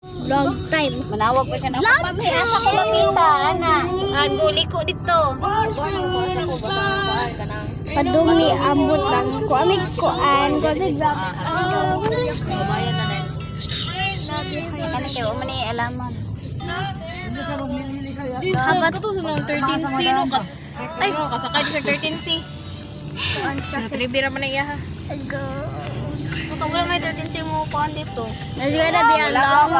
Long time. Manawag pa siya ng kapamay. Asa ko makita, ana. Ang guli ko dito. Buwan ko sa ko basta kuan kanang. Padumi ambot lang ko amig kuan ko big bag. Kabayan na din. Kana kayo man ni alaman. Habat ko to ng 13C no ka. Ay, kasakay siya 13C. Sa trivia man na iya. Let's go. Kung wala may 13C mo kuan dito. There's gonna be a long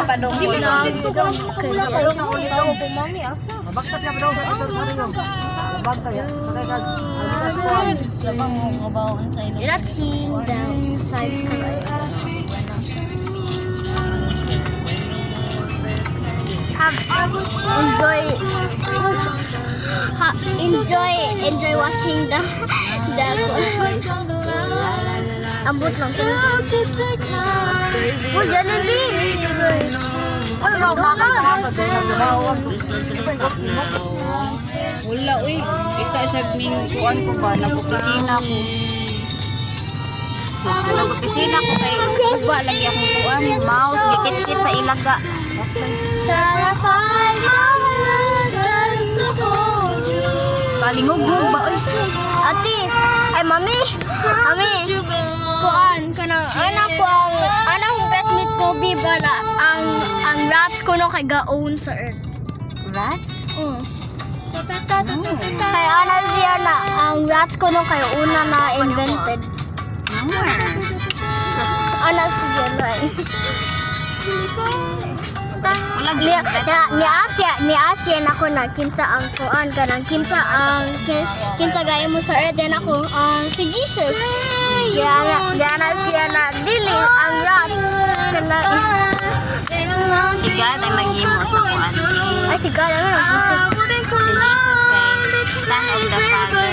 You're not seeing the sides enjoy watching the ambot lang siya. Oh, Jollibee! Wala uy. Ika siya ning kuan ko ba nag-opisina ko. Nag-opisina ko kay uba lagi akong kuan, mouse gikit-kit sa ilaga. Kalingog-ngog ba uy? Ate, ay mami, kuan kanang anak breastmeat ko biba na ang rats ko no kay gaon sa earth. Rats? Kaya ana siya na ang rats ko no kay una na invented. Ana siya na. Wala Ni Asia na ko na kinsa ang kuan kanang kinsa gaya mo sa earth din ako si Jesus. Diana siya na dili ang rats kana si God ang naghimo sa kuan. ay si God ano Jesus. Si Jesus kay Son of the Father.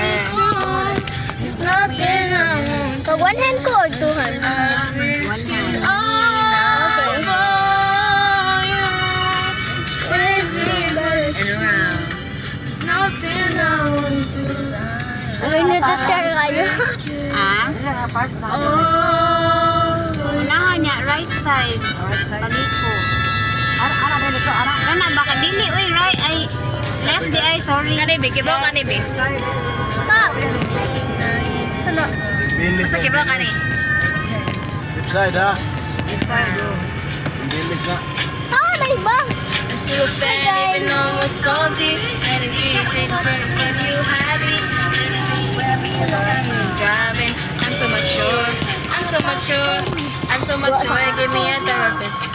Ka one hand ko or two hand? One hand. Ano yung natutar kayo? Ah? Unahan niya, right side. Paliko. Kana baka dili, uy, right, ay, left di ay, sorry. Kanibi, kibaw kanibi. Stop! Ano? Basta kibaw kani. Left side ha? Left side bro. Hindi mix na. May bus! I'm still a fan even though I'm salty. Energy when you happy. Driving. I'm so mature. Give me a therapist.